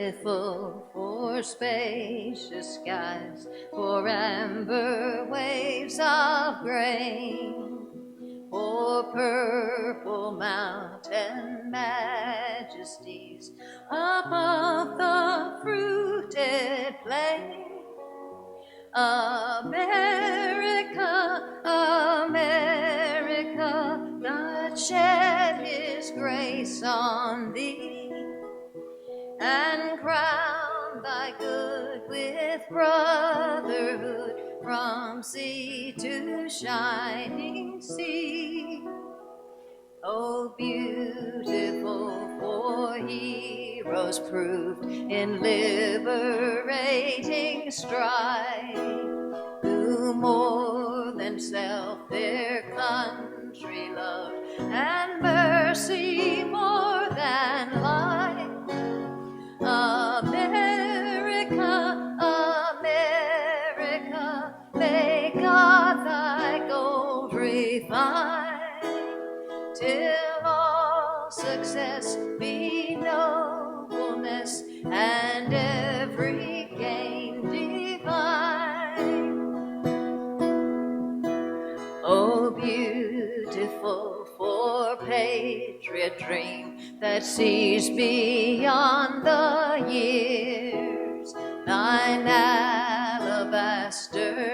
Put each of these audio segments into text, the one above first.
beautiful for spacious skies, for amber waves of grain, for purple mountain majesties above the fruited plain. America, America, God shed his grace on thee, and crown thy good with brotherhood from sea to shining sea. Oh, beautiful for heroes proved in liberating strife, who more than self their country loved, and mercy more than life. America, America, may God thy gold refine, till all success be nobleness, and every gain divine. Oh, beautiful for patriot dream that sees beyond the years, thine alabaster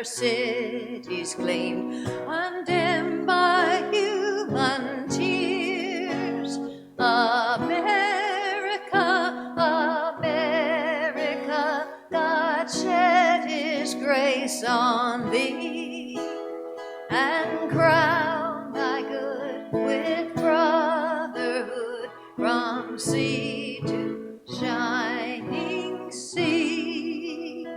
cities gleam, undimmed by human tears. America, America, God shed his grace on thee, and crown thy good with brotherhood from sea to shining sea.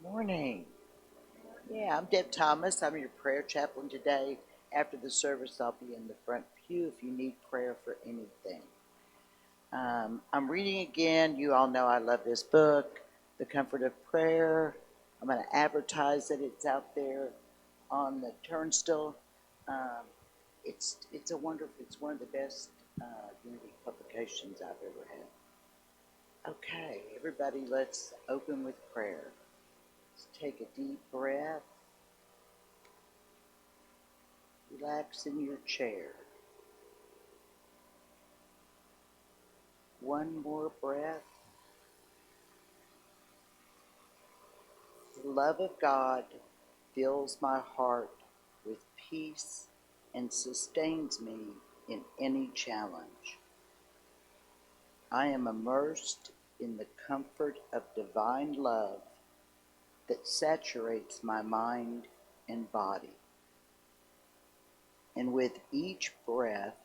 Morning. Yeah, I'm Deb Thomas. I'm your prayer chaplain today. After the service, I'll be in the front pew if you need prayer for anything. I'm reading again. You all know I love this book, The Comfort of Prayer. I'm going to advertise that it's out there on the turnstile. It's one of the best Unity publications I've ever had. Okay, everybody, let's open with prayer. Let's take a deep breath. Relax in your chair. One more breath. The love of God fills my heart with peace and sustains me in any challenge. I am immersed in the comfort of divine love that saturates my mind and body. And with each breath,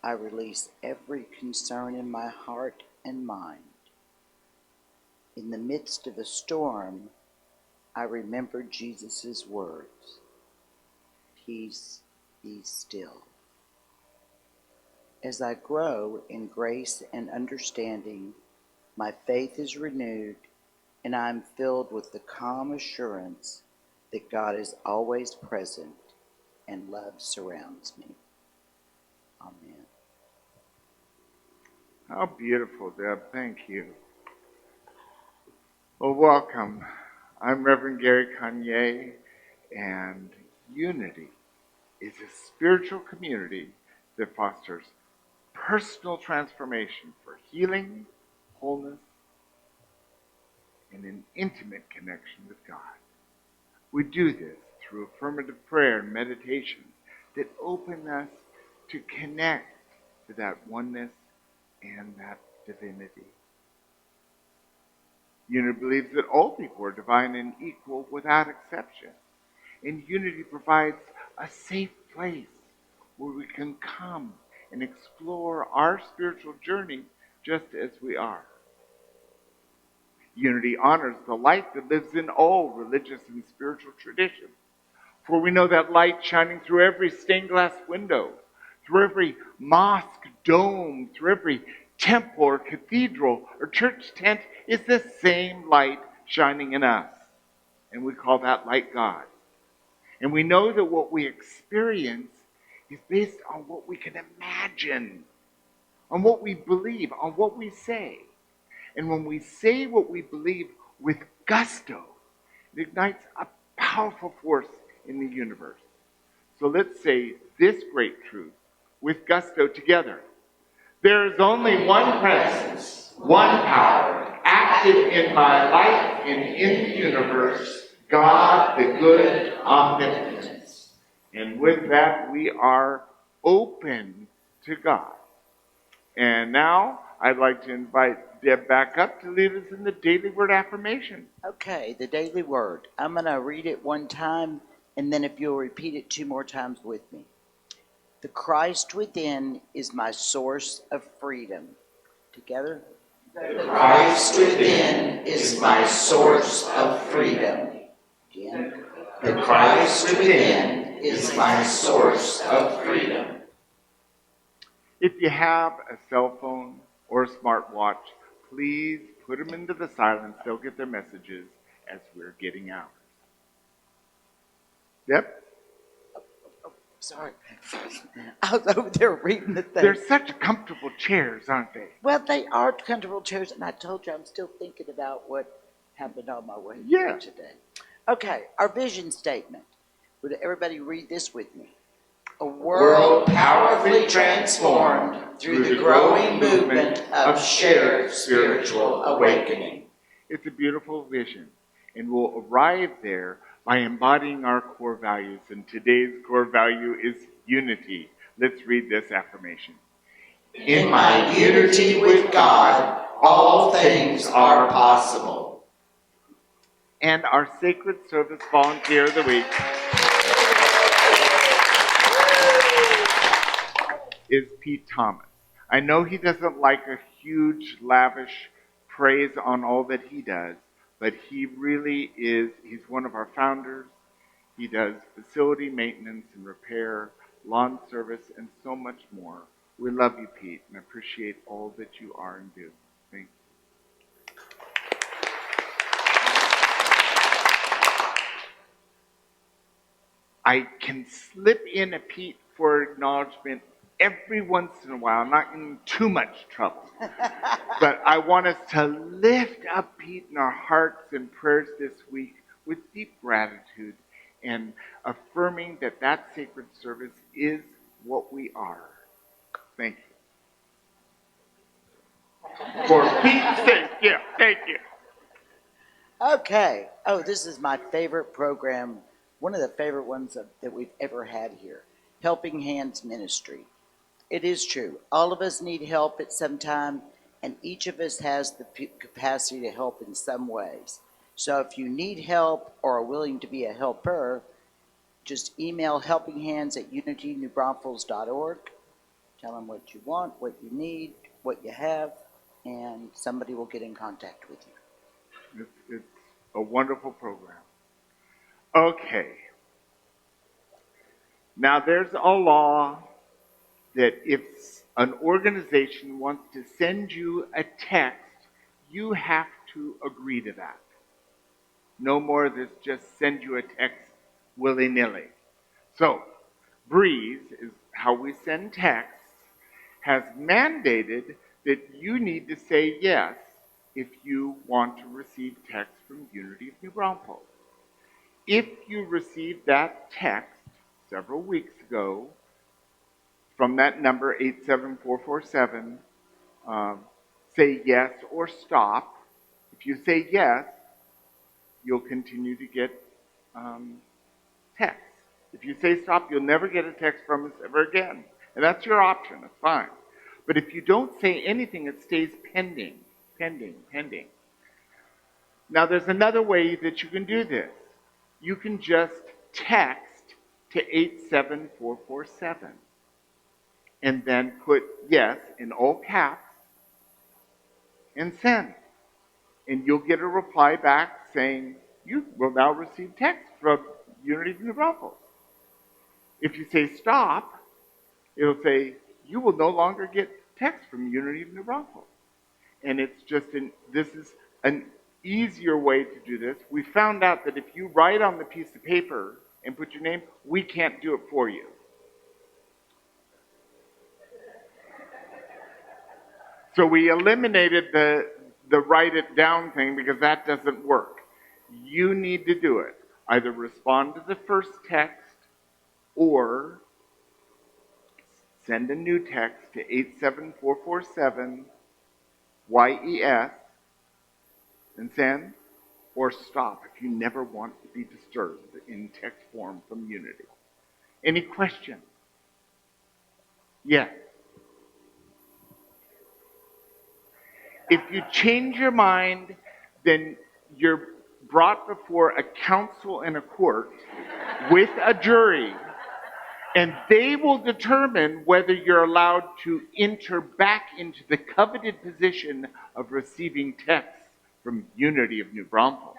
I release every concern in my heart and mind. In the midst of a storm, I remember Jesus' words, "Peace, be still." As I grow in grace and understanding, my faith is renewed, and I am filled with the calm assurance that God is always present and love surrounds me. Amen. How beautiful, Deb. Thank you. Well, welcome. I'm Reverend Gary Canier, and Unity is a spiritual community that fosters personal transformation for healing, wholeness, and an intimate connection with God. We do this through affirmative prayer and meditation that open us to connect to that oneness and that divinity. Unity believes that all people are divine and equal without exception. And Unity provides a safe place where we can come and explore our spiritual journey just as we are. Unity honors the light that lives in all religious and spiritual traditions. For we know that light shining through every stained glass window, through every mosque dome, through every temple or cathedral or church tent is the same light shining in us. And we call that light God. And we know that what we experience is based on what we can imagine, on what we believe, on what we say. And when we say what we believe with gusto, it ignites a powerful force in the universe. So let's say this great truth with gusto together. There is only one presence, one power, active in my life and in the universe, God, the good, omnipotent. And with that, we are open to God. And now, I'd like to invite Deb back up to lead us in the daily word affirmation. Okay, the daily word. I'm going to read it one time, and then if you'll repeat it 2 more times with me. The Christ within is my source of freedom. Together. The Christ within is my source of freedom. Again. The Christ within is my source of freedom. If you have a cell phone or a smartwatch, please put them into the silence. They'll get their messages as we're getting ours. Yep. Sorry. I was over there reading the thing. They're such comfortable chairs, aren't they? Well, they are comfortable chairs, and I told you I'm still thinking about what happened on my way Yeah. here today. Okay, our vision statement. Would everybody read this with me? A World powerfully transformed through the growing movement of shared spiritual awakening. It's a beautiful vision, and we'll arrive there by embodying our core values. And today's core value is unity. Let's read this affirmation. In my unity with God, all things are possible. And our Sacred Service Volunteer of the Week is Pete Thomas. I know he doesn't like a huge, lavish praise on all that he does, but he really is, he's one of our founders. He does facility maintenance and repair, lawn service, and so much more. We love you, Pete, and appreciate all that you are and do. Thank you. I can slip in a Pete for acknowledgement every once in a while, not in too much trouble. But I want us to lift up Pete in our hearts and prayers this week with deep gratitude and affirming that that sacred service is what we are. Thank you. For Pete's sake, yeah, thank you. Okay. Oh, this is my favorite program, one of the favorite ones that we've ever had here, Helping Hands Ministry. It is true. All of us need help at some time, and each of us has the capacity to help in some ways. So if you need help or are willing to be a helper, just email helpinghands@unitynewbraunfels.org. Tell them what you want, what you need, what you have, and somebody will get in contact with you. It's a wonderful program. Okay. Now there's a law that if an organization wants to send you a text, you have to agree to that. No more than just send you a text willy-nilly. So, Breeze is how we send texts, has mandated that you need to say yes if you want to receive text from Unity of New Braunfels. If you received that text several weeks ago from that number 87447, say yes or stop. If you say yes, you'll continue to get texts. If you say stop, you'll never get a text from us ever again. And that's your option. That's fine. But if you don't say anything, it stays pending, pending, pending. Now, there's another way that you can do this. You can just text to 87447 and then put yes in all caps and send. And you'll get a reply back saying, you will now receive text from Unity of New Braunfels. If you say stop, it'll say, you will no longer get text from Unity of New Braunfels. And it's just this is an easier way to do this, we found out that if you write on the piece of paper and put your name, we can't do it for you. So we eliminated the write it down thing because that doesn't work. You need to do it. Either respond to the first text or send a new text to 87447 YES and send, or stop if you never want to be disturbed in text form from Unity. Any questions? Yes. If you change your mind, then you're brought before a council and a court with a jury, and they will determine whether you're allowed to enter back into the coveted position of receiving texts from Unity of New Braunfels.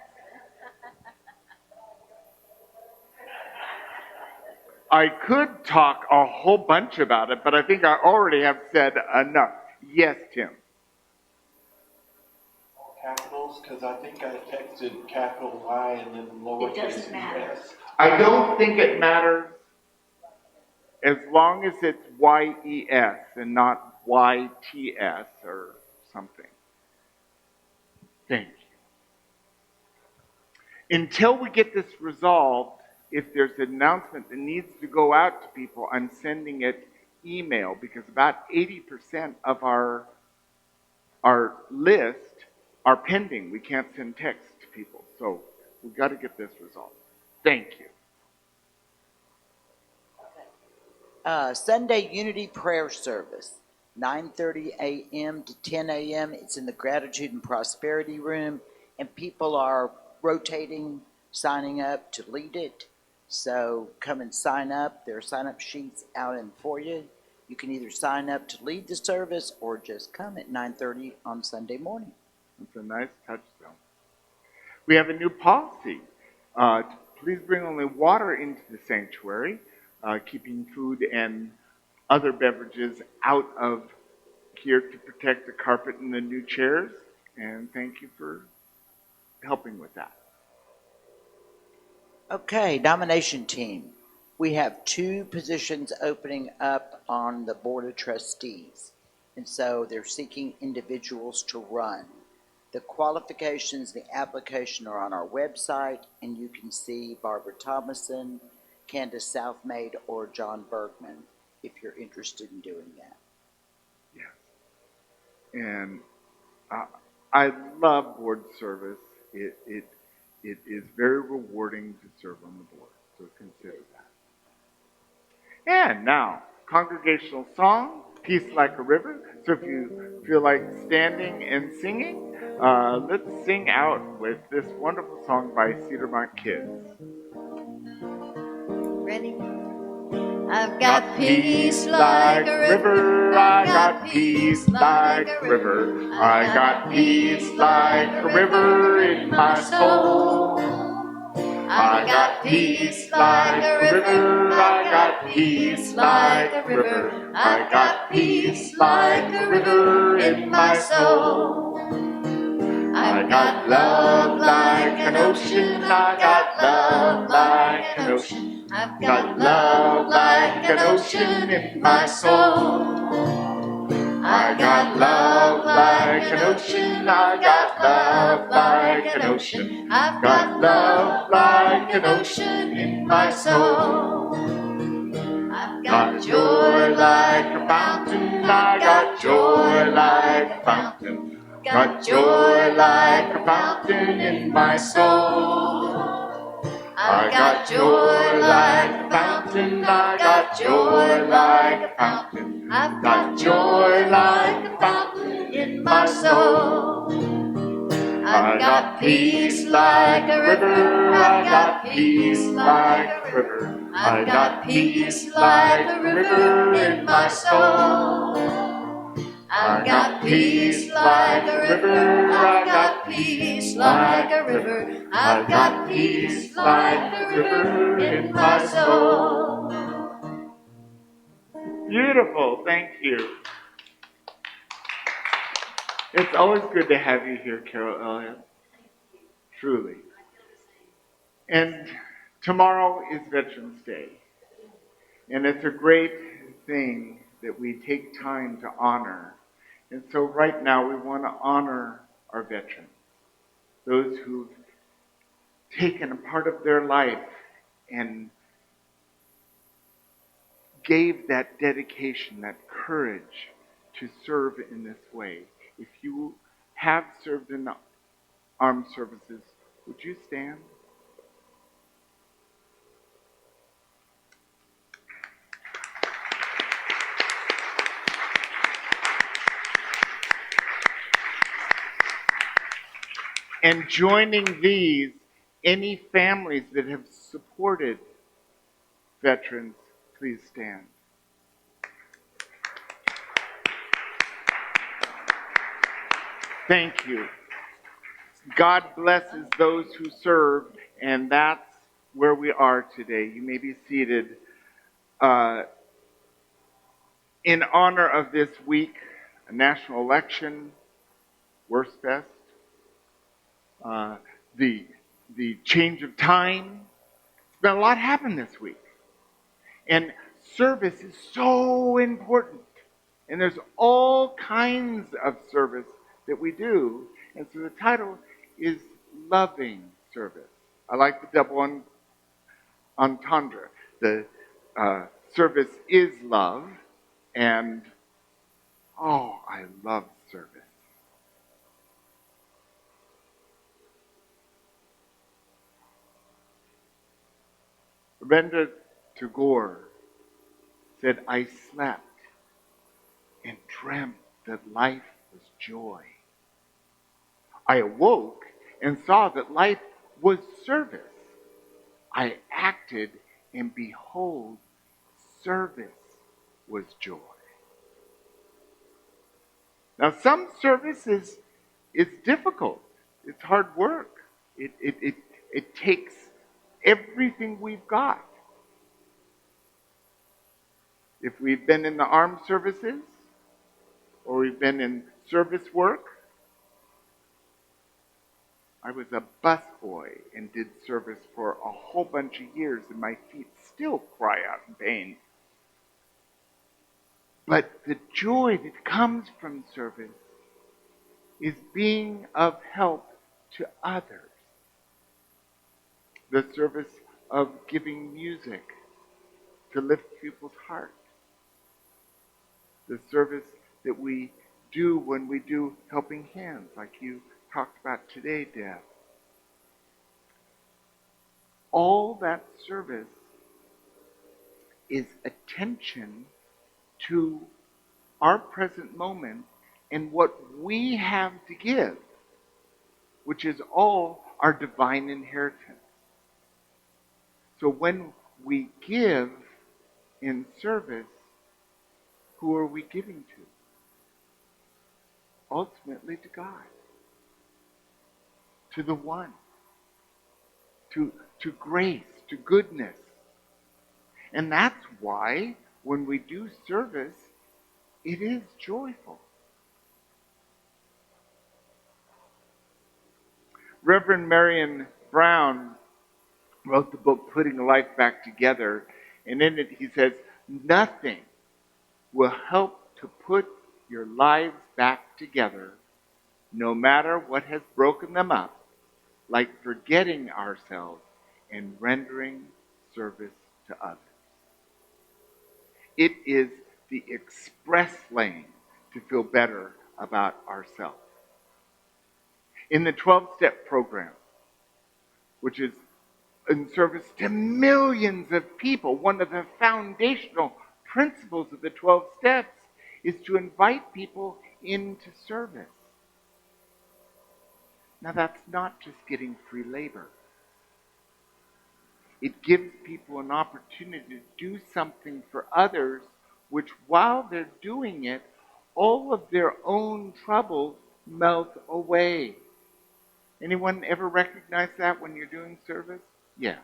I could talk a whole bunch about it, but I think I already have said enough. Yes, Tim. Capitals, because I think I texted capital Y and then lowercase s. I don't think it matters as long as it's YES and not YTS or something. Thank you. Until we get this resolved, if there's an announcement that needs to go out to people, I'm sending it email because about 80% of our list are pending. We can't send text to people. So we've got to get this resolved. Thank you. Sunday Unity Prayer Service, 9:30 a.m. to 10 a.m. It's in the Gratitude and Prosperity Room, and people are rotating, signing up to lead it. So come and sign up. There are sign-up sheets out in for you. You can either sign up to lead the service or just come at 9:30 on Sunday morning. It's a nice touchstone. We have a new policy. Please bring only water into the sanctuary, keeping food and other beverages out of here to protect the carpet and the new chairs. And thank you for helping with that. Okay, nomination team. We have 2 positions opening up on the Board of Trustees. And so they're seeking individuals to run. The qualifications, the application are on our website, and you can see Barbara Thomason, Candace Southmaid, or John Bergman if you're interested in doing that. Yes. And I love board service. It is very rewarding to serve on the board, so consider that. And now, congregational song, Peace Like a River. So if you feel like standing and singing, let's sing out with this wonderful song by Cedarmont Kids. Ready? I've got peace like a river. I got peace like a river. I got peace like a river in my soul. I got peace like a river. I got peace like a river. I got peace like a river in my soul. I got love like an ocean. I got love like an ocean. I've got love like an ocean in my soul. I got love like an ocean. I got love like an ocean. I've got love like an ocean in my soul. I've got joy like a fountain. I got joy like a fountain. Got joy like a fountain in my soul. I got joy like a fountain. I got joy like a fountain. I've got joy like a fountain in my soul. I've got peace like a river. I've got peace like a river. I've got peace like a river in my soul. I've got peace like a river. I've got peace like a river. I've got peace like a river in my soul. Beautiful, thank you. It's always good to have you here, Carol Elliott. truly. And tomorrow is Veterans Day. And it's a great thing that we take time to honor. And so right now we want to honor our veterans, those who've taken a part of their life and gave that dedication, that courage to serve in this way. If you have served in the armed services, would you stand? And joining these, any families that have supported veterans, please stand. Thank you. God blesses those who serve, and that's where we are today. You may be seated. In honor of this week, a national election, worst best, uh, the change of time. It's been a lot happened this week. And service is so important. And there's all kinds of service that we do. And so the title is Loving Service. I like the double entendre. The service is love, and oh, I love service. Rabindranath Tagore said, I slept and dreamt that life was joy. I awoke and saw that life was service. I acted, and behold, service was joy. Now, some service is difficult. It's hard work. It takes everything we've got. If we've been in the armed services, or we've been in service work. I was a busboy and did service for a whole bunch of years, and my feet still cry out in pain. But the joy that comes from service is being of help to others. The service of giving music to lift people's hearts. The service that we do when we do helping hands, like you talked about today, Deb. All that service is attention to our present moment and what we have to give, which is all our divine inheritance. So when we give in service, who are we giving to? Ultimately to God, to the One, to grace, to goodness. And that's why when we do service, it is joyful. Reverend Marion Brown wrote the book Putting Life Back Together, and in it he says, nothing will help to put your lives back together, no matter what has broken them up, like forgetting ourselves and rendering service to others. It is the express lane to feel better about ourselves. In the 12-step program, which is in service to millions of people, one of the foundational principles of the 12 steps is to invite people into service. Now, that's not just getting free labor. It gives people an opportunity to do something for others, which while they're doing it, all of their own troubles melt away. Anyone ever recognize that when you're doing service? Yes.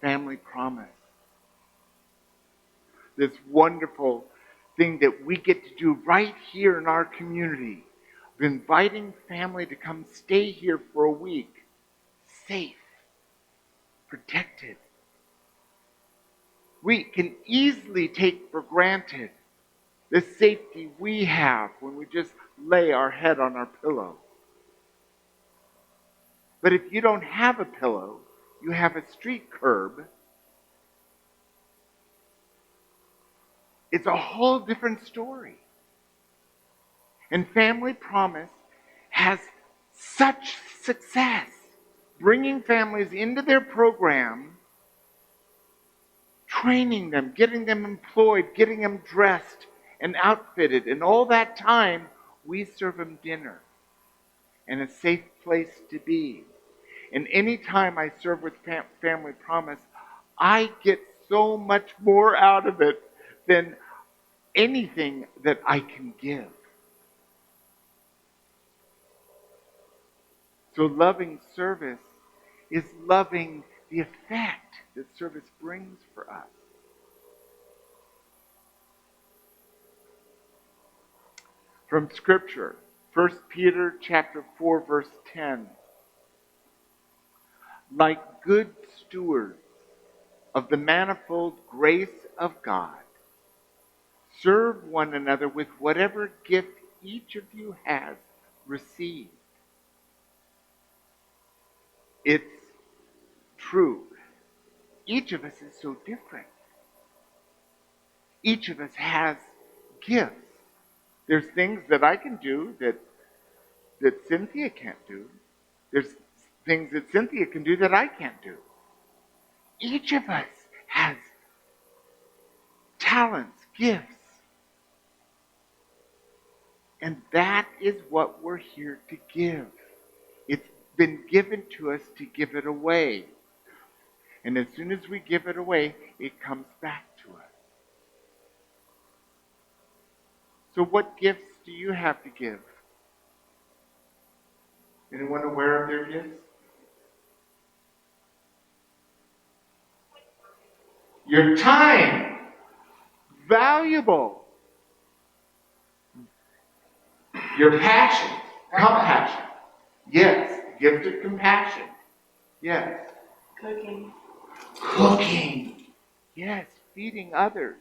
Family promise. This wonderful thing that we get to do right here in our community. of inviting family to come stay here for a week, safe, protected. We can easily take for granted the safety we have when we just lay our head on our pillow. But if you don't have a pillow, you have a street curb, it's a whole different story. And Family Promise has such success bringing families into their program, training them, getting them employed, getting them dressed and outfitted. And all that time, we serve them dinner and a safe place to be. And any time I serve with Family Promise, I get so much more out of it than anything that I can give. So loving service is loving the effect that service brings for us. From Scripture, 1 Peter chapter 4, verse 10. Like good stewards of the manifold grace of God, serve one another with whatever gift each of you has received. It's true. Each of us is so different. Each of us has gifts. There's things that I can do that Cynthia can't do. There's things that Cynthia can do that I can't do. Each of us has talents, gifts. And that is what we're here to give. It's been given to us to give it away. And as soon as we give it away, it comes back to us. So what gifts do you have to give? Anyone aware of their gifts? Your time. Valuable. Your passion. Compassion. Yes. Gift of compassion. Yes. Cooking. Cooking. Yes. Feeding others.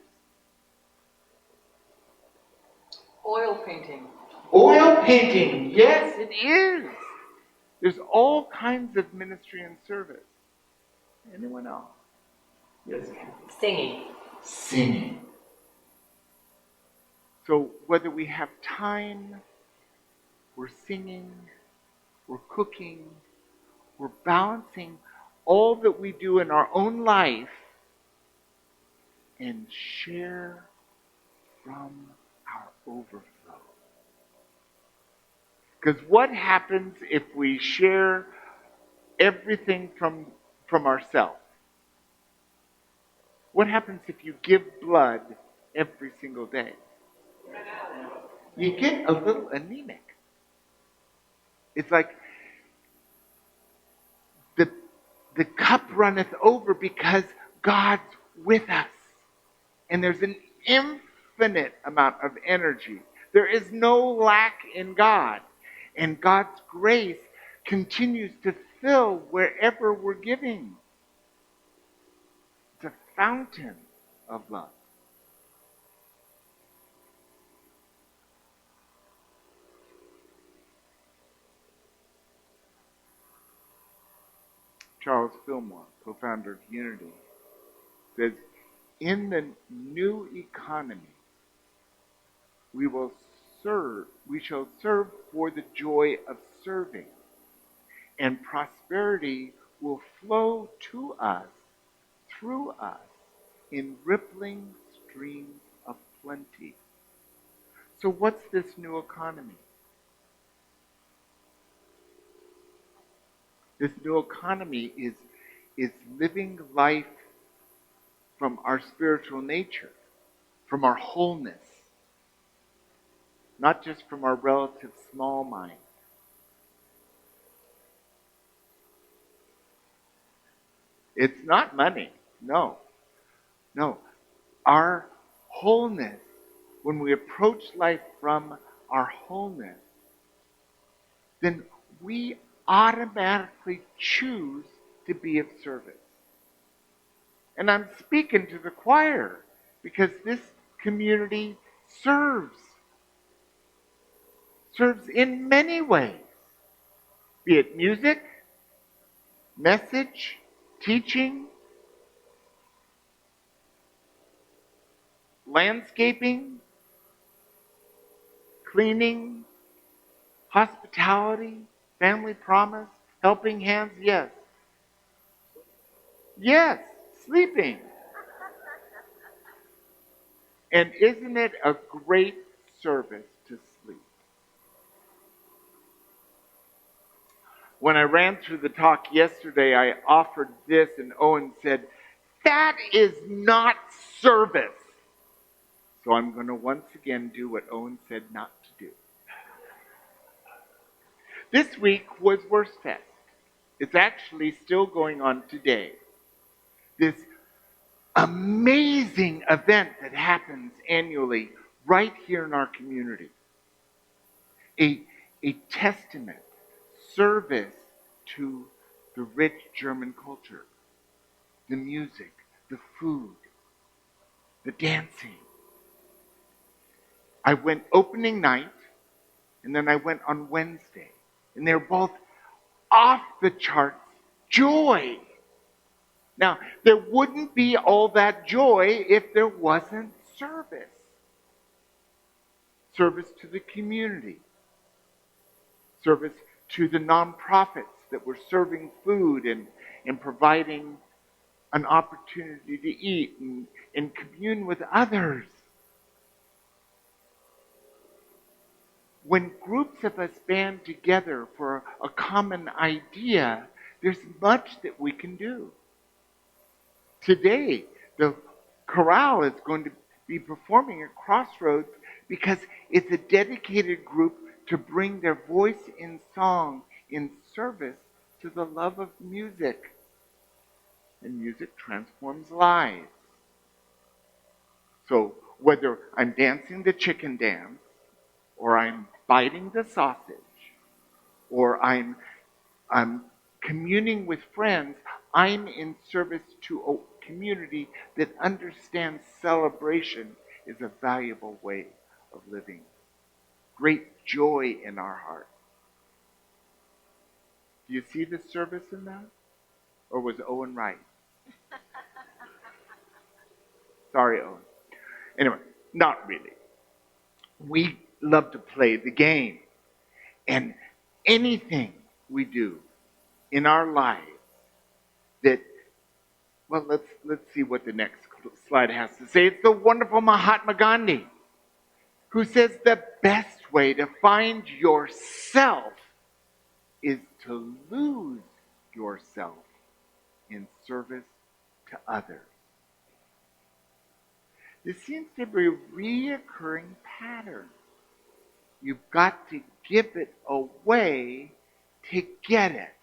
Oil painting. Oil painting. Yes, it is. There's all kinds of ministry and service. Anyone else? Yes. Singing. Singing. So whether we have time, we're singing, we're cooking, we're balancing all that we do in our own life and share from our overflow. Because what happens if we share everything from ourselves? What happens if you give blood every single day? You get a little anemic. It's like the cup runneth over because God's with us. And there's an infinite amount of energy. There is no lack in God. And God's grace continues to fill wherever we're giving. It's a fountain of love. Charles Fillmore, co-founder of Unity, says, in the new economy, we shall serve for the joy of serving, and prosperity will flow to us, through us, in rippling streams of plenty. So what's this new economy? This new economy is living life from our spiritual nature, from our wholeness, not just from our relative small mind. It's not money. No. Our wholeness, when we approach life from our wholeness, then we automatically choose to be of service. And I'm speaking to the choir because this community serves in many ways, be it music, message, teaching, landscaping, cleaning, hospitality, family promise, helping hands, yes. Yes, sleeping. And isn't it a great service to sleep? When I ran through the talk yesterday, I offered this, and Owen said, "That is not service." So I'm going to once again do what Owen said not to do. This week was Worst Fest. It's actually still going on today. This amazing event that happens annually right here in our community. A testament, service to the rich German culture, the music, the food, the dancing. I went opening night, and then I went on Wednesday, and they're both off the charts joy. Now, there wouldn't be all that joy if there wasn't service. Service to the community. Service to the nonprofits that were serving food and providing an opportunity to eat and commune with others. When groups of us band together for a common idea, there's much that we can do. Today, the chorale is going to be performing at Crossroads because it's a dedicated group to bring their voice in song in service to the love of music. And music transforms lives. So whether I'm dancing the chicken dance, or I'm biting the sausage, or I'm communing with friends, I'm in service to a community that understands celebration is a valuable way of living. Great joy in our hearts. Do you see the service in that? Or was Owen right? Sorry, Owen. Anyway, not really. We love to play the game. And anything we do in our lives that, well, let's see what the next slide has to say. It's the wonderful Mahatma Gandhi, who says the best way to find yourself is to lose yourself in service to others. This seems to be a reoccurring pattern. You've got to give it away to get it.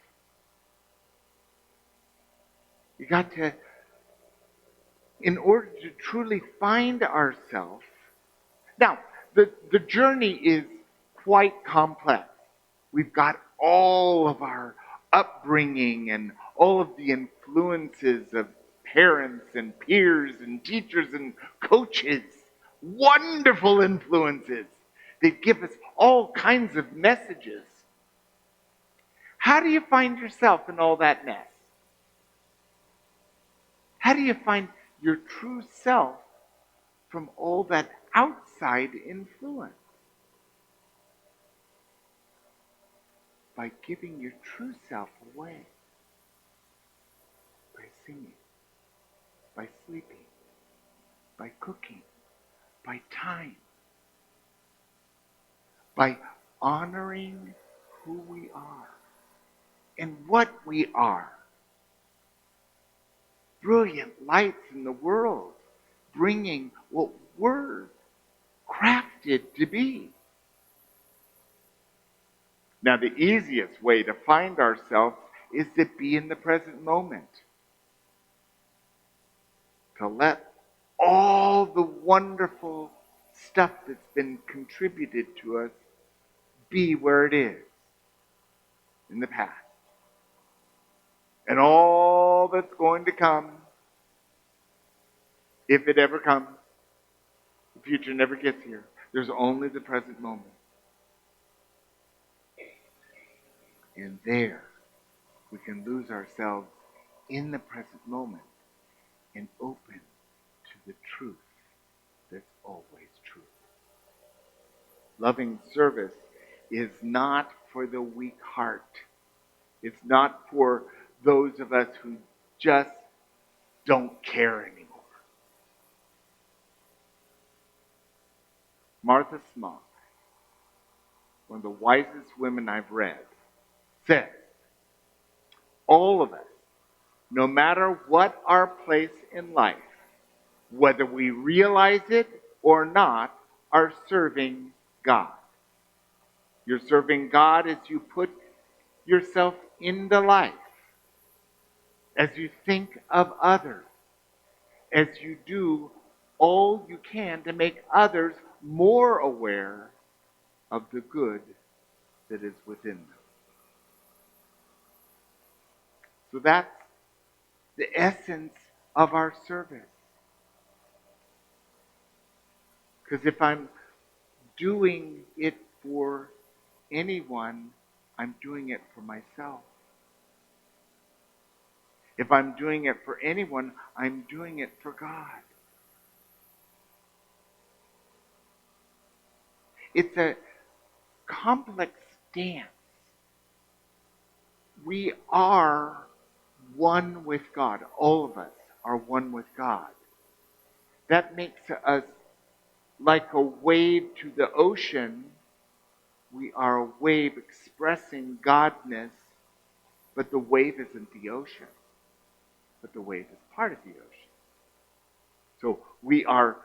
You got to, in order to truly find ourselves. Now, the journey is quite complex. We've got all of our upbringing and all of the influences of parents and peers and teachers and coaches. Wonderful influences that give us all kinds of messages. How do you find yourself in all that mess? How do you find your true self from all that outside influence? By giving your true self away. By singing. By sleeping. By cooking. By time. By honoring who we are and what we are. Brilliant lights in the world, bringing what we're crafted to be. Now, the easiest way to find ourselves is to be in the present moment. To let all the wonderful stuff that's been contributed to us be where it is. in the past. And all that's going to come, if it ever comes, the future never gets here. There's only the present moment. And there, we can lose ourselves in the present moment and open to the truth that's always true. Loving service is not for the weak heart. It's not for those of us who just don't care anymore. Martha Smock, one of the wisest women I've read, says, all of us, no matter what our place in life, whether we realize it or not, are serving God. You're serving God as you put yourself into life, as you think of others, as you do all you can to make others more aware of the good that is within them. So that's the essence of our service. Because if I'm doing it for anyone, I'm doing it for myself. If I'm doing it for anyone, I'm doing it for God. It's a complex dance. We are one with God. All of us are one with God. That makes us like a wave to the ocean. We are a wave expressing Godness, but the wave isn't the ocean. But the wave is part of the ocean. So we are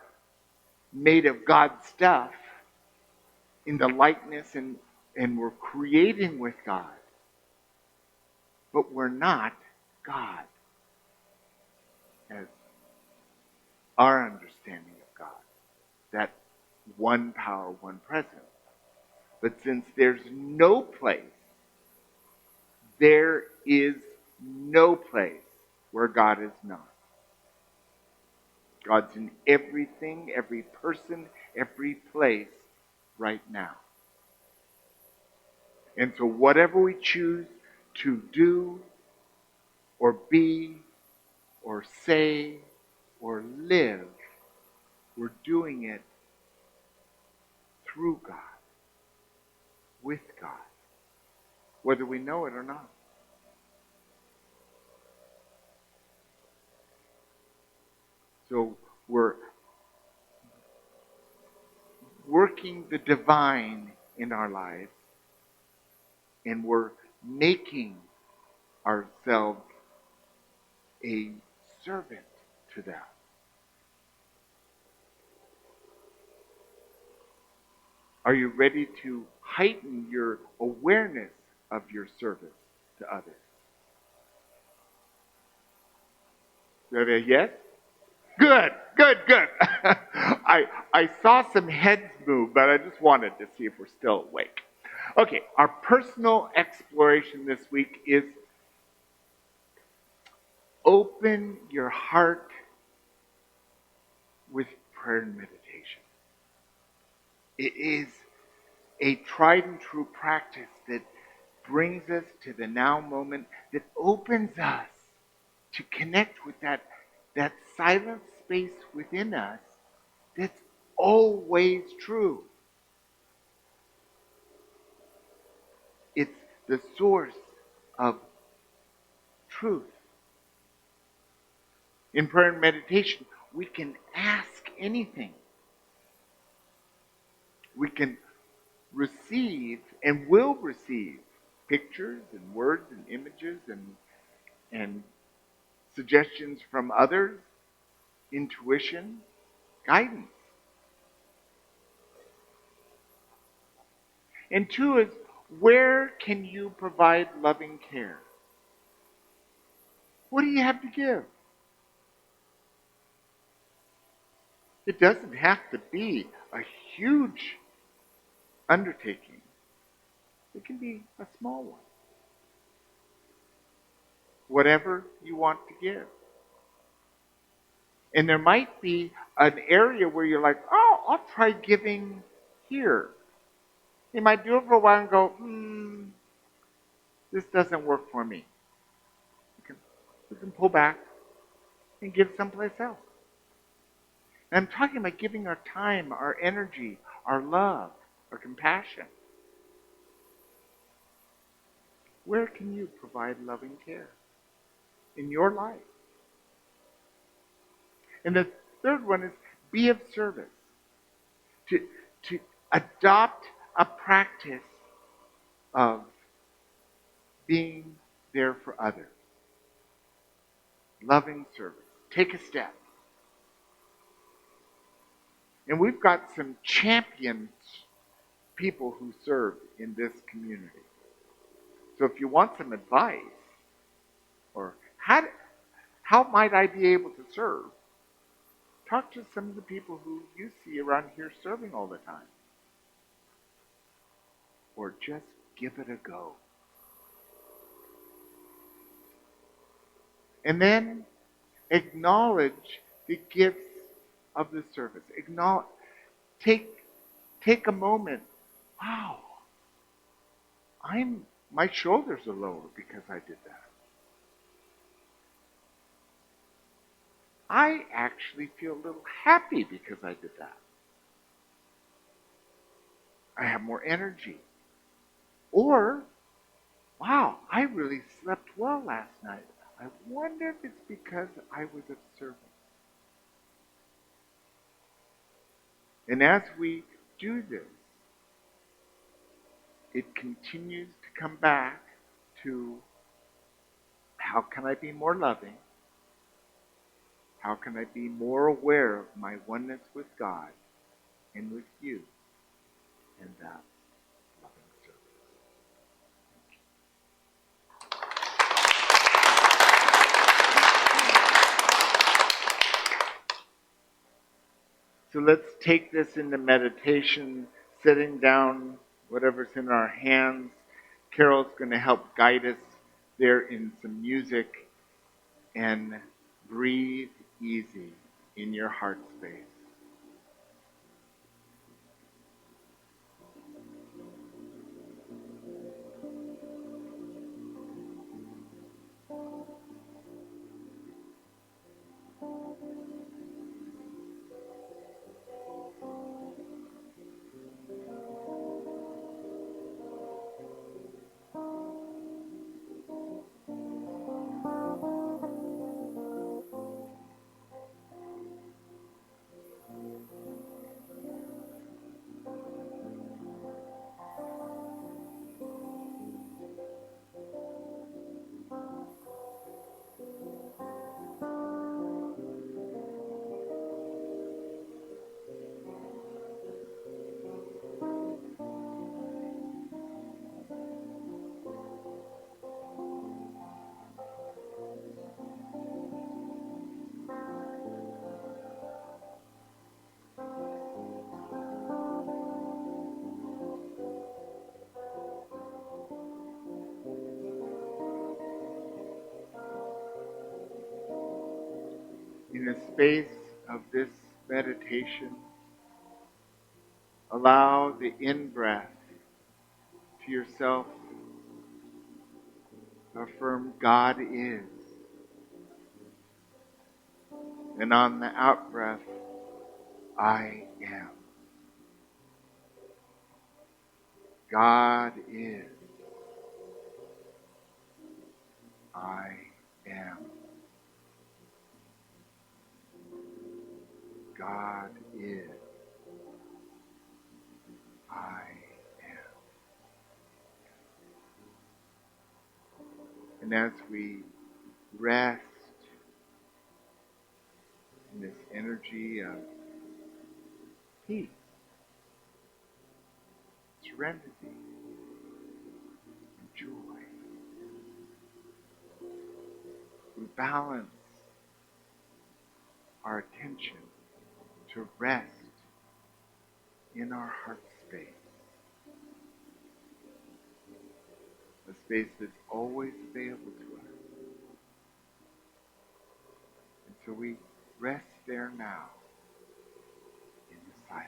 made of God's stuff in the likeness and we're creating with God. But we're not God as our understanding of God. That one power, one presence. But since there's no place, there is no place where God is not. God's in everything, every person, every place right now. And so whatever we choose to do or be or say or live, we're doing it through God, with God, whether we know it or not. So we're working the divine in our lives, and we're making ourselves a servant to that. Are you ready to heighten your awareness of your service to others? Is that a yes? Good, good, good. I saw some heads move, but I just wanted to see if we're still awake. Okay, our personal exploration this week is open your heart with prayer and meditation. It is a tried and true practice that brings us to the now moment, that opens us to connect with that silent space within us that's always true. It's the source of truth. In prayer and meditation, we can ask anything. We can receive and will receive pictures and words and images and suggestions from others, intuition, guidance. And two is, where can you provide loving care? What do you have to give? It doesn't have to be a huge undertaking. It can be a small one. whatever you want to give. And there might be an area where you're like, oh, I'll try giving here. You might do it for a while and go, this doesn't work for me. We can pull back and give someplace else. And I'm talking about giving our time, our energy, our love, our compassion. Where can you provide loving care in your life? And the third one is be of service. To adopt a practice of being there for others. Loving service. Take a step. And we've got some champions, people who serve in this community. So if you want some advice, or how might I be able to serve, talk to some of the people who you see around here serving all the time. Or just give it a go. And then acknowledge the gifts of the service. Take a moment. Wow, my shoulders are lower because I did that. I actually feel a little happy because I did that. I have more energy. Or, wow, I really slept well last night. I wonder if it's because I was of service. And as we do this, it continues to come back to how can I be more loving? How can I be more aware of my oneness with God and with you? And that's loving service. So let's take this into meditation, sitting down, whatever's in our hands. Carol's going to help guide us there in some music, and breathe easy in your heart space. In the space of this meditation, allow the in-breath to yourself affirm God is. And on the out-breath, I am. God is. I am. God is. I am. And as we rest in this energy of peace, serenity, and joy, we balance our attention to rest in our heart space, a space that's always available to us. we rest there now in the silence.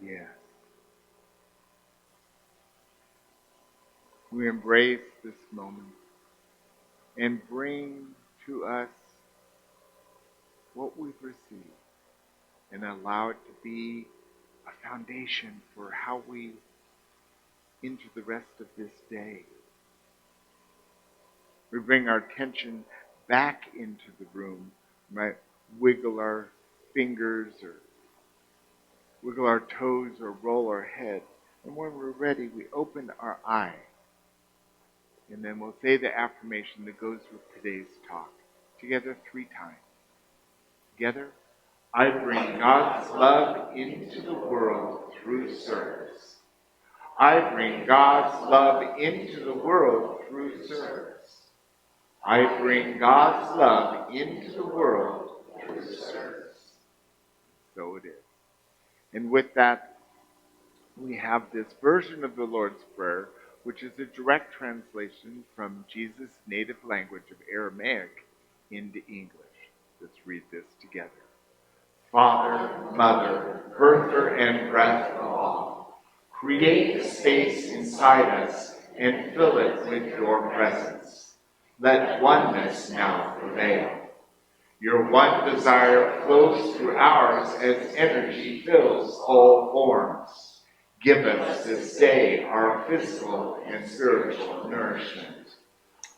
Yes. We embrace this moment and bring to us what we've received and allow it to be a foundation for how we enter the rest of this day. We bring our attention back into the room, might wiggle our fingers or wiggle our toes or roll our head. And when we're ready, we open our eyes. And then we'll say the affirmation that goes with today's talk. Together 3 times. Together, I bring God's love into the world through service. I bring God's love into the world through service. I bring God's love into the world through service. So it is. And with that, we have this version of the Lord's Prayer, which is a direct translation from Jesus' native language of Aramaic into English. Let's read this together. Father, Mother, birther and breath of all, create a space inside us and fill it with your presence. Let oneness now prevail. Your one desire flows through ours as energy fills all forms. Give us this day our physical and spiritual nourishment.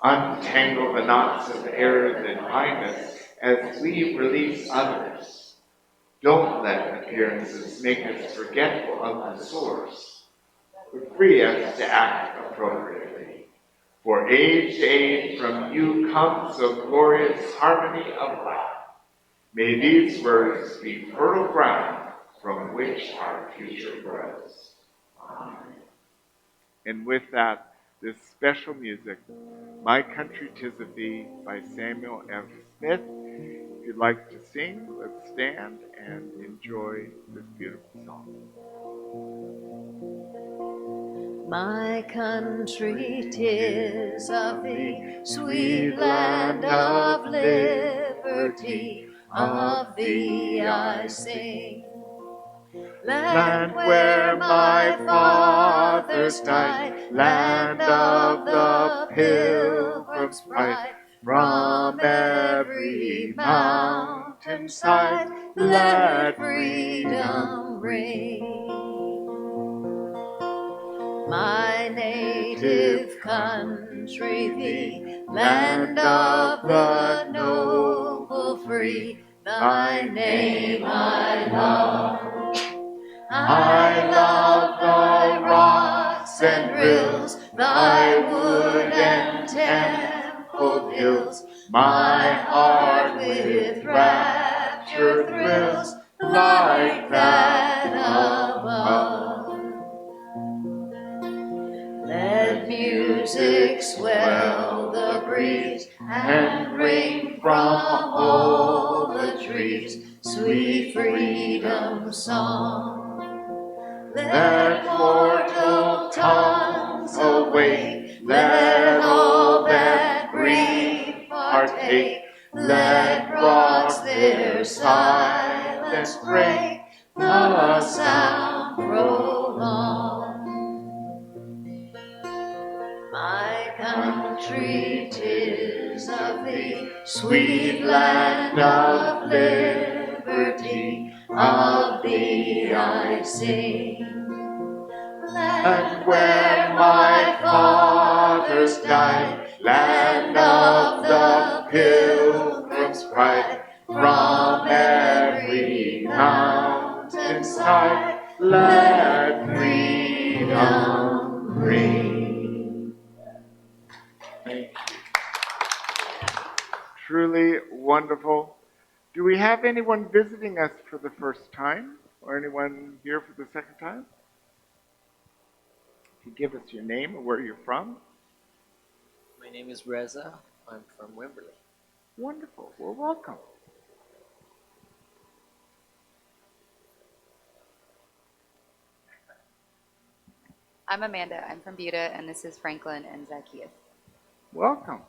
Untangle the knots of error that bind us as we release others. Don't let appearances make us forgetful of the source, but free us to act appropriately. For age to age from you comes a glorious harmony of life. May these words be fertile ground from which our future grows. Amen. And with that, this special music, My Country 'Tis of Thee by Samuel F. Smith. If you'd like to sing, let's stand and enjoy this beautiful song. My country, 'tis of thee, sweet land of liberty, of thee I sing. Land where my fathers died, land of the pilgrim's pride, from every mountainside, let freedom ring. My native country, thee, land of the noble free, thy name I love. I love thy rocks and rills, thy wood and templed hills. My heart with rapture thrills, like that above. Let music swell the breeze and ring from all the trees, sweet freedom song. Let mortal tongues awake, let all that grieve partake, let rocks their silence break, the sound prolong. My country, 'tis of thee, sweet land of liberty, of thee I sing. Land where my fathers died, land truly wonderful. Do we have anyone visiting us for the first time or anyone here for the second time? If you give us your name and where you're from. My name is Reza. I'm from Wimberley. Wonderful. Well, welcome. I'm Amanda. I'm from Buda, and this is Franklin and Zacchaeus. Welcome.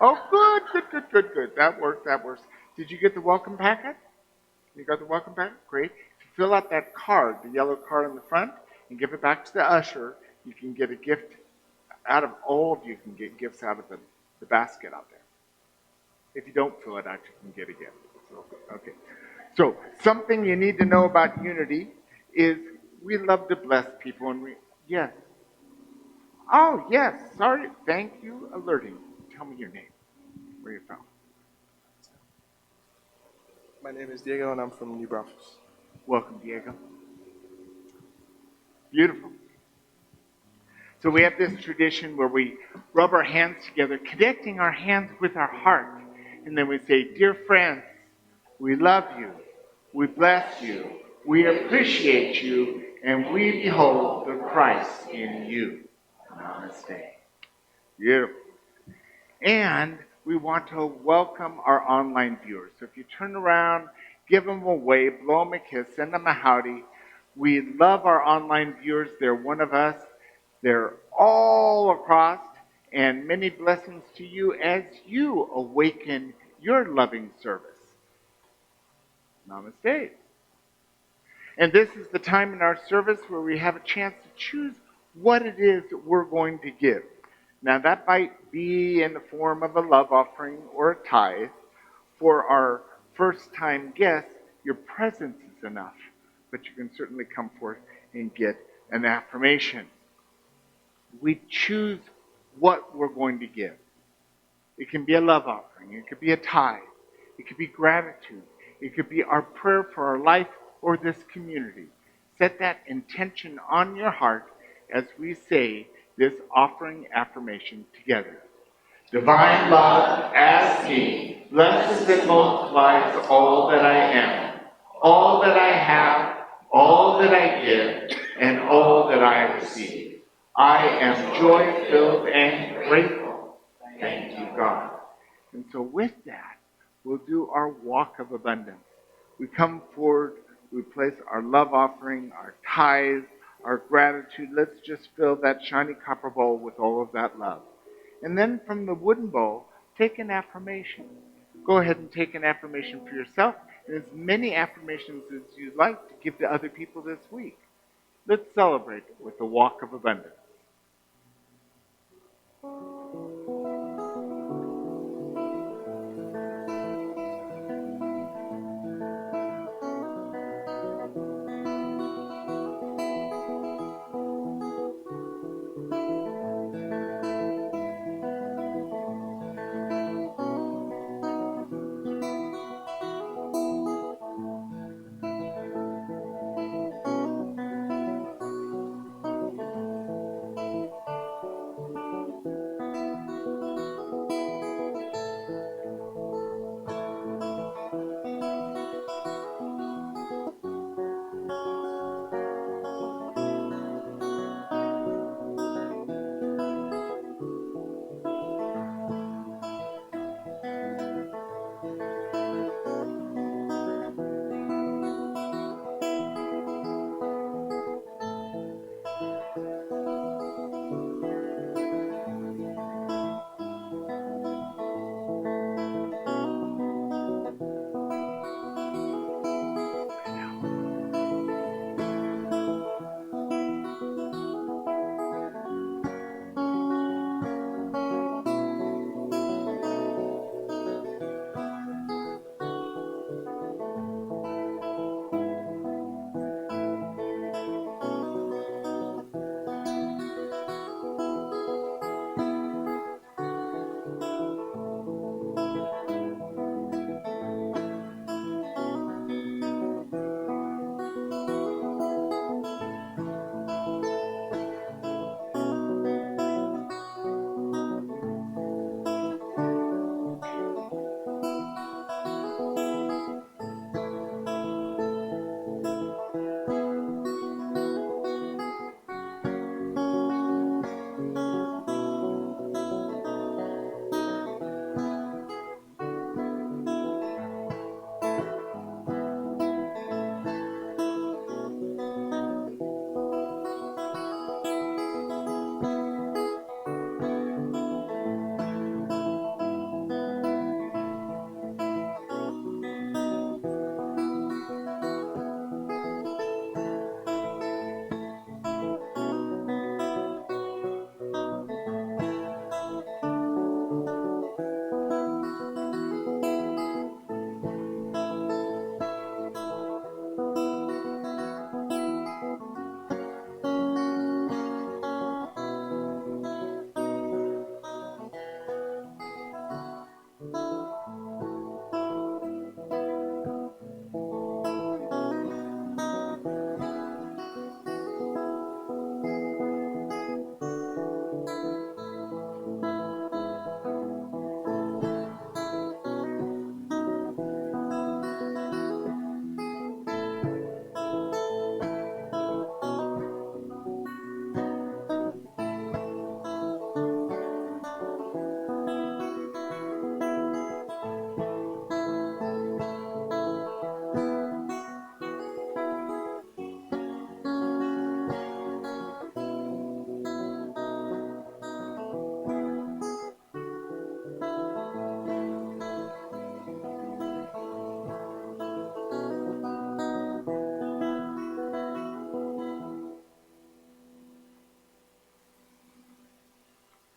Oh, good. That works. Did you get the welcome packet? You got the welcome packet? Great. If you fill out that card, the yellow card in the front, and give it back to the usher, you can get a gift out of all of you can get gifts out of the basket out there. If you don't fill it out, you can get a gift. Okay. So something you need to know about unity is we love to bless people and yes. Oh yes, sorry. Thank you alerting. Tell me your name. Where you from? My name is Diego and I'm from New Braunfels. Welcome, Diego. Beautiful. So we have this tradition where we rub our hands together, connecting our hands with our heart. And then we say, dear friends, we love you, we bless you, we appreciate you, and we behold the Christ in you. Namaste. Beautiful. And we want to welcome our online viewers. So if you turn around, give them a wave, blow them a kiss, send them a howdy. We love our online viewers. They're one of us. They're all across. And many blessings to you as you awaken your loving service. Namaste. And this is the time in our service where we have a chance to choose what it is that we're going to give. Now, that might be in the form of a love offering or a tithe. For our first-time guests, your presence is enough. But you can certainly come forth and get an affirmation. We choose what we're going to give. It can be a love offering. It could be a tithe. It could be gratitude. It could be our prayer for our life or this community. Set that intention on your heart as we say this offering affirmation together. Divine love, as me, blesses and multiplies all that I am, all that I have, all that I give, and all that I receive. I am joy-filled and grateful. Thank you, God. And so with that, we'll do our walk of abundance. We come forward, we place our love offering, our tithe, our gratitude. Let's just fill that shiny copper bowl with all of that love. And then from the wooden bowl, take an affirmation. Go ahead and take an affirmation for yourself and as many affirmations as you'd like to give to other people this week. Let's celebrate with the walk of abundance.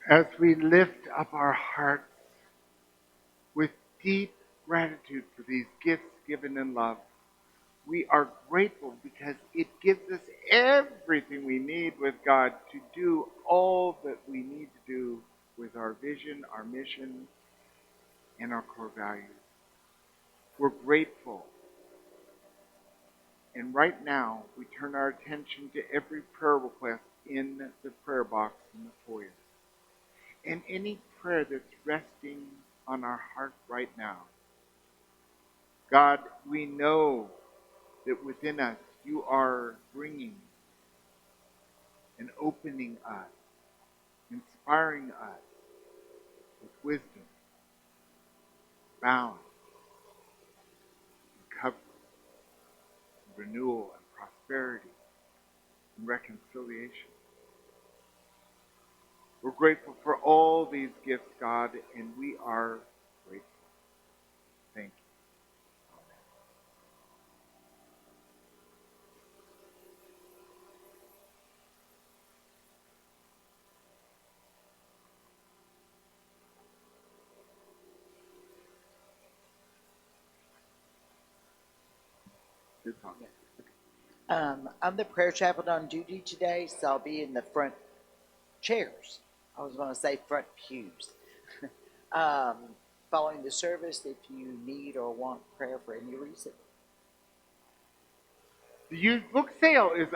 As we lift up our hearts with deep gratitude for these gifts given in love, we are grateful because it gives us everything we need with God to do all that we need to do with our vision, our mission, and our core values. We're grateful. And right now, we turn our attention to every prayer request in the prayer box in the foyer. And any prayer that's resting on our heart right now. God, we know that within us you are bringing and opening us, inspiring us with wisdom, balance, recovery, renewal, and prosperity, and reconciliation. We're grateful for all these gifts, God, and we are grateful. Thank you. Good talk. I'm the prayer chaplain on duty today, so I'll be in the front chairs. I was going to say front pews. um, Following the service, if you need or want prayer for any reason. The used book sale is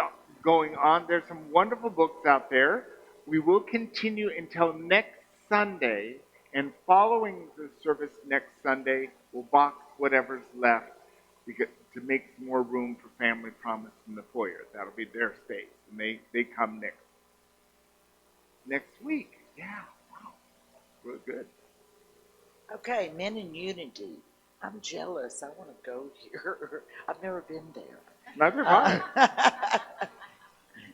going on. There's some wonderful books out there. We will continue until next Sunday, and following the service next Sunday, we'll box whatever's left to make some more room for Family Promise in the foyer. That'll be their space, and they come next week. Yeah, wow, really good. Okay, Men in Unity. I'm jealous. I want to go here. I've never been there. Neither have I.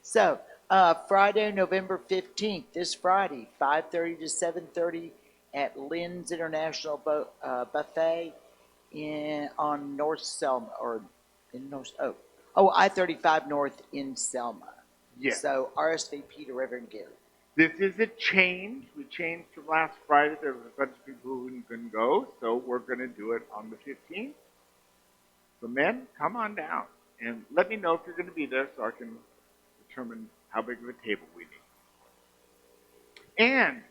So, Friday, November 15th, this Friday, 5:30 to 7:30 at Lynn's International Buffet on North Selma, or in North, I-35 North in Selma. Yes. So, RSVP to Reverend Gary. This is a change. We changed from last Friday. There was a bunch of people who couldn't go, so we're going to do it on the 15th. So men, come on down and let me know if you're going to be there so I can determine how big of a table we need. And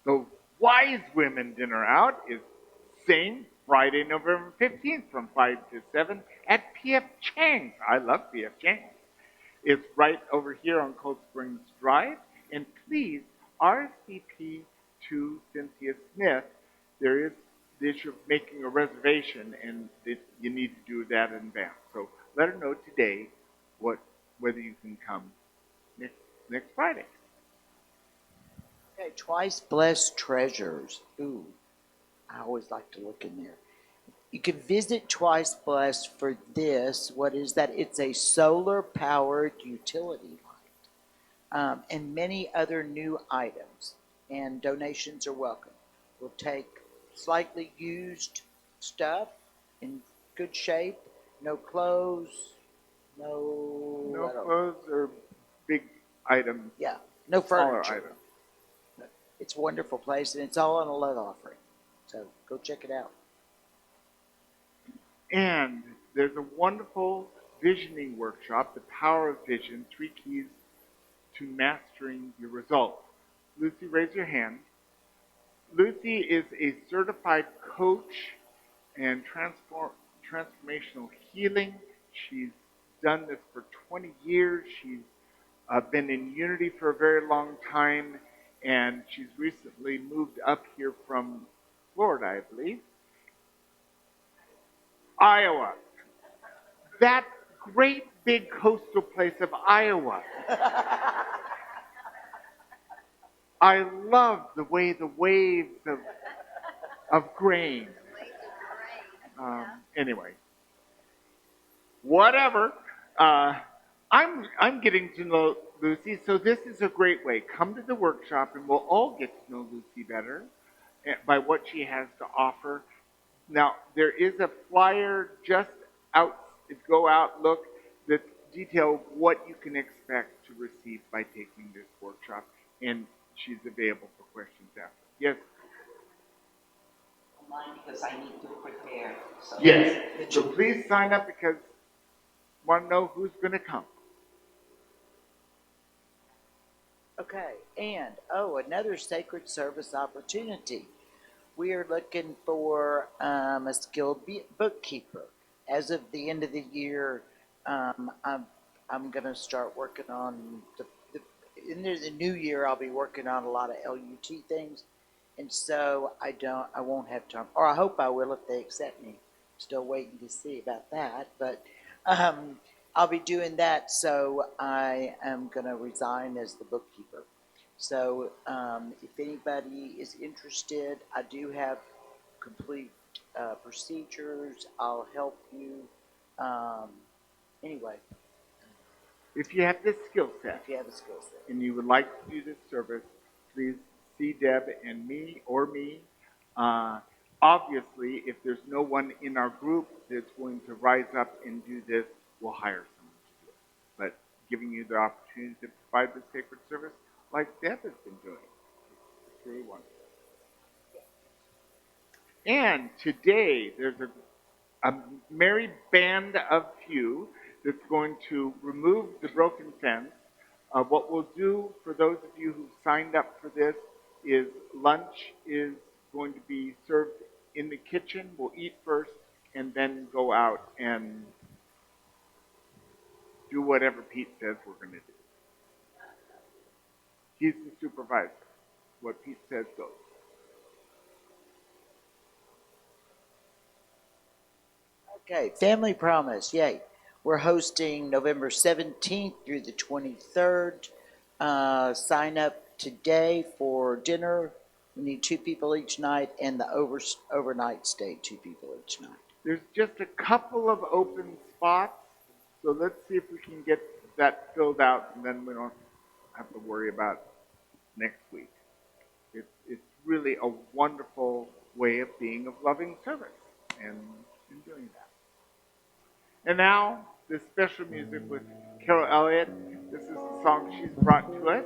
the Wise Women Dinner Out is same Friday, November 15th from 5 to 7 at P.F. Chang's. I love P.F. Chang's. It's right over here on Cold Springs Drive. And please RSVP to Cynthia Smith. There is the issue of making a reservation, and you need to do that in advance. So let her know today whether you can come next Friday. Okay, Twice Blessed Treasures. Ooh, I always like to look in there. You can visit Twice Blessed for this. What is that? It's a solar-powered utility light, and many other new items. And donations are welcome. We'll take slightly used stuff in good shape. No clothes. No clothes or big items. Yeah, no furniture. Smaller items. It's a wonderful place, and it's all on a love offering. So go check it out. And there's a wonderful visioning workshop, The Power of Vision, 3 Keys to Mastering Your Results. Lucy, raise your hand. Lucy is a certified coach and transformational healing. She's done this for 20 years. She's been in Unity for a very long time, and she's recently moved up here from Florida, I believe. Iowa. That great big coastal place of Iowa. I love the way the waves of grain. Anyway, whatever. I'm getting to know Lucy, so this is a great way. Come to the workshop, and we'll all get to know Lucy better by what she has to offer. Now, there is a flyer just out. Go out, look, that detail what you can expect to receive by taking this workshop. And she's available for questions after. Yes? Mine because I need to prepare. So. Yes. So please sign up because I want to know who's going to come. Okay, and another sacred service opportunity. We are looking for a skilled bookkeeper. As of the end of the year, I'm going to start working on in the new year. I'll be working on a lot of LUT things, and so I won't have time, or I hope I will if they accept me. Still waiting to see about that, but um, I'll be doing that. So I am going to resign as the bookkeeper. So if anybody is interested, I do have complete procedures. I'll help you. Anyway, If you have this skill set if you have a skill set. and you would like to do this service, please see Deb and me or me. Obviously, if there's no one in our group that's going to rise up and do this, we'll hire someone to do it. But giving you the opportunity to provide the sacred service like Deb has been doing, it's really wonderful. And today, there's a merry band of few that's going to remove the broken fence. What we'll do for those of you who signed up for this is lunch is going to be served in the kitchen. We'll eat first and then go out and do whatever Pete says we're going to do. He's the supervisor. What Pete says goes. Okay, Family Promise, yay. We're hosting November 17th through the 23rd. Sign up today for dinner. We need 2 people each night, and the overnight stay, 2 people each night. There's just a couple of open spots, so let's see if we can get that filled out, and then we don't have to worry about next week. It's really a wonderful way of being of loving service and doing that. And now, this special music with Carol Elliott. This is the song she's brought to us.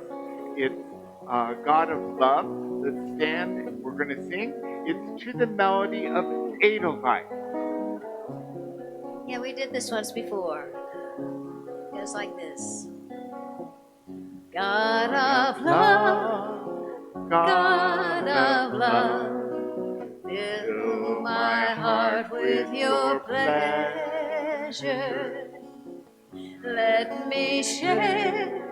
It's God of Love. Let's stand. We're going to sing. It's to the melody of Edelweiss. Yeah, we did this once before. It goes like this. God of love, God of love, fill my heart with your pleasure. Let me share,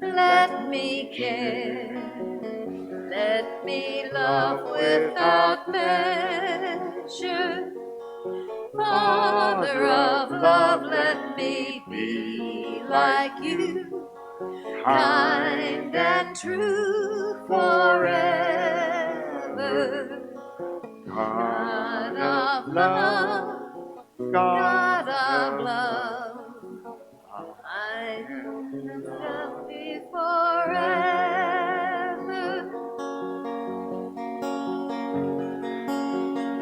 let me care, let me love without measure. Father of love, let me be like you, kind and true forever. God of love, God of love, I love thee forever.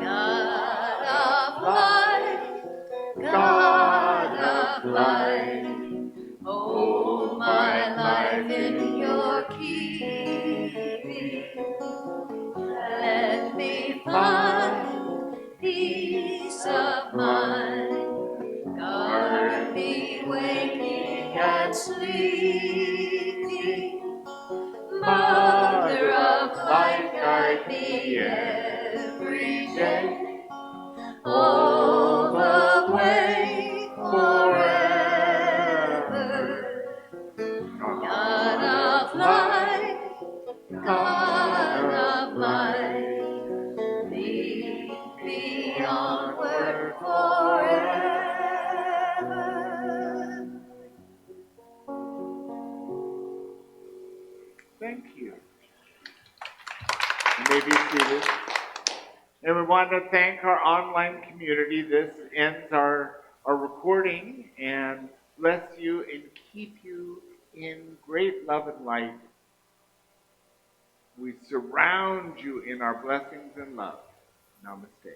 God of life, God of life, hold my life in your keeping. Let me find peace of mind. Guard me waking and sleeping. Mother of light, guide me every day, all the way forever. God of light, God of light, lead me onward forever. Thank you. You may be seated. And we want to thank our online community. This ends our recording, and bless you and keep you in great love and light. We surround you in our blessings and love. Namaste.